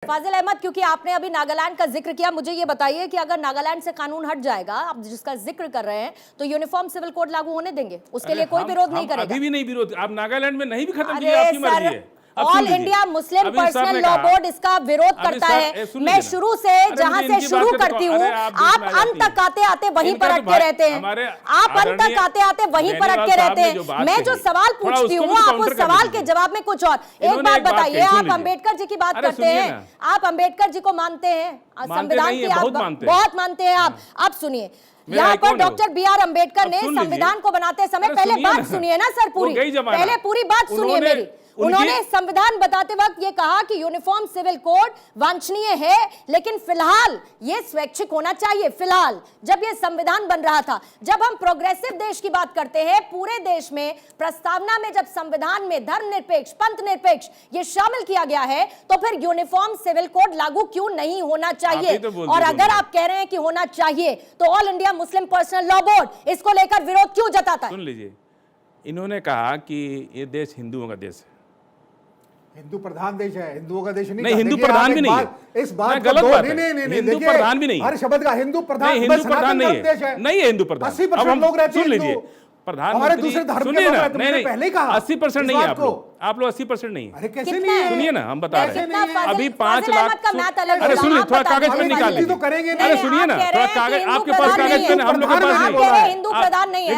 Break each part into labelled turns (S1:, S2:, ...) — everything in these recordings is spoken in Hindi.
S1: फाजिल अहमद, क्योंकि आपने अभी नागालैंड का जिक्र किया, मुझे ये बताइए कि अगर नागालैंड से कानून हट जाएगा, आप जिसका जिक्र कर रहे हैं, तो यूनिफॉर्म सिविल कोड लागू होने देंगे? उसके लिए कोई विरोध नहीं करेगा?
S2: अभी भी नहीं विरोध। आप नागालैंड में नहीं भी खत्म कीजिए, आपकी मर्जी है।
S1: All India Muslim personal law board इसका विरोध करता है। मैं शुरू से जहां से शुरू करती हूँ, आप अंत तक आते आते वहीं पर अटके रहते हैं। आप अंत तक आते आते वहीं पर अटके रहते हैं। मैं जो सवाल पूछती हूँ, आप उस सवाल के जवाब में कुछ और। एक बात बताइए, आप अंबेडकर जी की बात करते हैं, आप अंबेडकर जी को मानते हैं? संविधान की आप बहुत मानते हैं आप सुनिए, यहाँ पर डॉक्टर बी आर अम्बेडकर ने संविधान को बनाते समय, पहले बात सुनिए ना सर, पहले पूरी बात सुनिए मेरी। उन्होंने संविधान बताते वक्त ये कहा कि यूनिफॉर्म सिविल कोड वांछनीय है, लेकिन फिलहाल ये स्वैच्छिक होना चाहिए। फिलहाल जब ये संविधान बन रहा था, जब हम प्रोग्रेसिव देश की बात करते हैं, पूरे देश में प्रस्तावना में जब संविधान में धर्मनिरपेक्ष, पंथ निरपेक्ष ये शामिल किया गया है, तो फिर यूनिफॉर्म सिविल कोड लागू क्यों नहीं होना चाहिए? और अगर आप कह रहे हैं कि होना चाहिए, तो all India Muslim personal law board इसको लेकर विरोध क्यों जताता है?
S2: सुन लीजिए, इन्होंने कहा कि ये देश हिंदुओं का देश है,
S3: हिंदू प्रधान देश है, हिंदुओं का देश
S2: नहीं। हिंदू प्रधान भी नहीं है,
S3: इस बात
S2: गलत बात है।
S3: नहीं,
S2: हिंदू प्रधान भी नहीं,
S3: हर शब्द का हिंदू प्रधान,
S2: हिंदू प्रधान नहीं है, नहीं है हिंदू प्रधान।
S3: 80% लोग रहते हैं,
S2: सुन लीजिए,
S3: हमारे दूसरे धर्म के लोग रहते हैं, मैंने पहले कहा
S2: 80% नहीं है आप लोग 80% नहीं है।
S3: अरे कैसे नहीं है?
S2: सुनिए ना, हम बता रहे हैं अभी 5 लाख।
S1: अरे
S2: सुनिए, थोड़ा कागज पे निकाल लीजिए। अरे सुनिए ना, थोड़ा कागज, आपके पास कागज पेन, हम लोग के पास नहीं।
S1: हिंदू प्रधान नहीं है,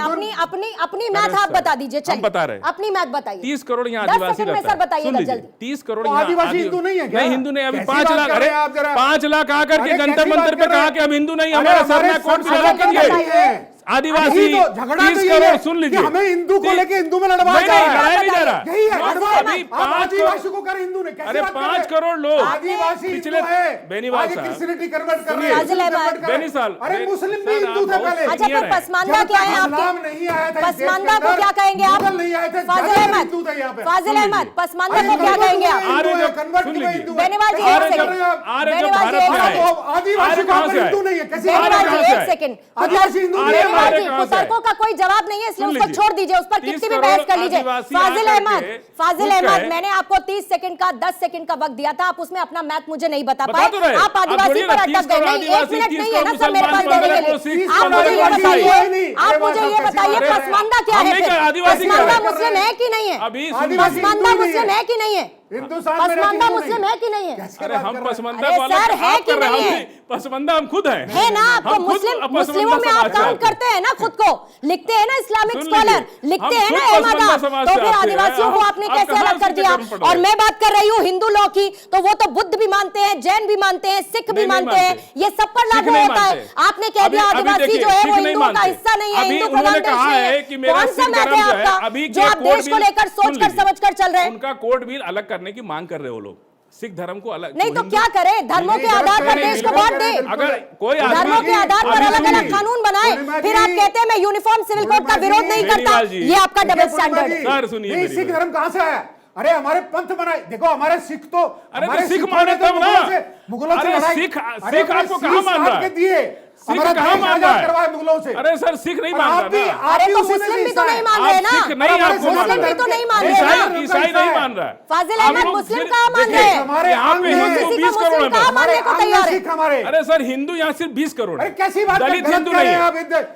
S1: अपनी मैथ आप बता दीजिए।
S2: हम बता रहे हैं,
S1: अपनी मैथ बताइए।
S2: 30 करोड़ यहाँ आदिवासी रहता है।
S1: बताइएगा जल्दी।
S2: 30 करोड़
S3: आदिवासी हिंदू नहीं है?
S2: नहीं, हिंदू नहीं। अभी 5 लाख, अरे 5 लाख आकर के जंतर मंतर पे कहा कि हम हिंदू नहीं, हमारा सरना कोर्ट भी लड़ा करिए। आदिवासी 30 करोड़, सुन लीजिए,
S3: हमें हिंदू को लेके हिंदू में लड़वा
S2: नहीं नहीं जा रहा,
S3: यही है।
S2: अभी
S3: 5 को कर हिंदू ने,
S2: अरे 5 करोड़ लोग
S3: आदिवासी
S2: पिछले बेनीवाल साहब
S3: क्रिश्चियनिटी कन्वर्ट कर रहे हैं। अरे मुस्लिम भी हिंदू थे पहले।
S1: अच्छा, फिर पसमानदा क्या है आपके?
S3: नहीं आया था
S1: पसमानदा को क्या कहेंगे आप? फाजिल अहमद, पसमानदा को क्या कहेंगे आप? बेनीवाल जी एक सेकंड,
S3: आदिवासी कहां से हिंदू नहीं है? कैसे
S1: एक सेकंड,
S3: आदिवासी हिंदू नहीं है?
S1: कुतर्कों का कोई जवाब नहीं है, इसलिए उसको छोड़ दीजिए, उस पर कितनी भी बहस कर लीजिए। फाजिल अहमद, मैंने आपको 30 सेकंड का 10 सेकंड का वक्त दिया था, आप उसमें अपना मैथ मुझे नहीं बता पाए। आप आदिवासी पर अटक गए। नहीं, 1 मिनट नहीं है ना सर मेरे पास देने के लिए। आप मुझे ये बताइए, पसमानदा क्या है? पसमानदा मुस्लिम है कि नहीं है? पसमानदा मुस्लिम है कि नहीं है? पसमानदा मुस्लिम है कि नहीं है?
S2: अरे हम पसमानदा
S1: सर है कि नहीं है?
S2: पसमानदा हम खुद हैं,
S1: है ना? आपको मुस्लिमों में आप काउंट करते हैं ना, खुद को लिखते हैं ना, इस्लामिक स्कॉलर लिखते हैं ना अहमद, तो फिर आदिवासियों को आपने कैसे अलग कर दिया? और मैं बात कर रही हूँ हिंदू लॉ की, तो वो तो बुद्ध भी मानते हैं, जैन भी मानते हैं, सिख भी मानते हैं, ये सब पर लागू होता है। आपने कह दिया आदिवासी जो है वो हिंदुओं का हिस्सा नहीं है, हिंदू प्रधान देश नहीं है। कौन सा मैथ है आपका जो आप देश को लेकर सोचकर समझकर चल रहे हैं?
S2: उनका कोड भी अलग करने की मांग कर रहे हो लोग, सिख धर्म को अलग।
S1: नहीं तो क्या करें? धर्मों के आधार पर देश को बांट दे।
S2: अगर कोई
S1: धर्मों के आधार पर अलग अलग कानून बनाए, फिर आप कहते हैं मैं यूनिफॉर्म सिविल कोड का विरोध नहीं करता। ये आपका डबल स्टैंडर्ड है।
S2: सर सुनिए,
S3: सिख धर्म कहां से आया? अरे हमारे पंथ बनाए, देखो हमारे सिख तो,
S2: अरे सिख माने तब ना,
S3: मुगलों से
S2: अरे सिख आपको कहां मान रहा है? सिख कहां मान रहा है
S3: मुगलों से?
S2: अरे सर सिख नहीं मान रहा।
S1: अरे तो मुस्लिम भी तो नहीं मान रहे ना, मुस्लिम भी तो नहीं मान रहे ना,
S2: ईसाई नहीं मान रहा है।
S1: फाजिल अहमद मुस्लिम कहां मान रहे हैं?
S2: यहाँ पे हिंदू 20 करोड़
S1: कहां मानने को तैयार है?
S2: अरे सर हिंदू यहाँ सिर्फ 20 करोड़ है।
S3: कैसी बात?
S2: दलित हिंदू नहीं है।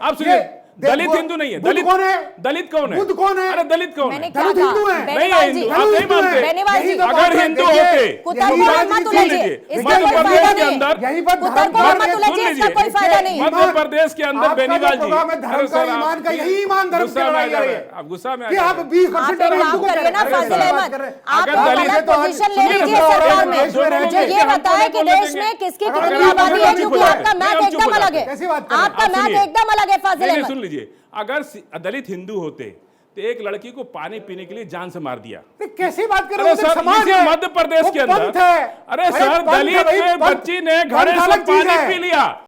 S2: आप सुनिए, दलित हिंदू नहीं है। दलित
S3: कौन है?
S2: दलित कौन है?
S3: बुद्ध कौन है?
S2: अरे दलित कौन है?
S3: दलित हिंदू है।
S2: नहीं है हिंदू, आप नहीं मानते। अगर हिंदू होते मध्य प्रदेश के अंदर,
S1: कोई फायदा नहीं।
S2: मध्य प्रदेश के अंदर बेनीवाल जी,
S3: धर्म का ईमान का यही ईमान धर्म से लड़ाई कर रहे हैं।
S2: आप गुस्सा में
S3: कि आप 20% हिंदू को
S1: करिए ना फाजिल अहमद, आप
S2: दलित
S1: पोजीशन ले लीजिए सरकार में, जो ये बताए कि देश में किसकी कितनी आबादी है, क्योंकि आपका मैथ एकदम अलग है। आपका मैथ एकदम अलग है फाजिल अहमद।
S2: सुन लीजिए, अगर दलित हिंदू होते तो एक लड़की को पानी पीने के लिए जान से मार दिया।
S3: कैसी बात कर रहे हो?
S2: समाज है मध्य प्रदेश के अंदर। अरे सर, दलित बच्ची ने घड़े से पानी पी लिया।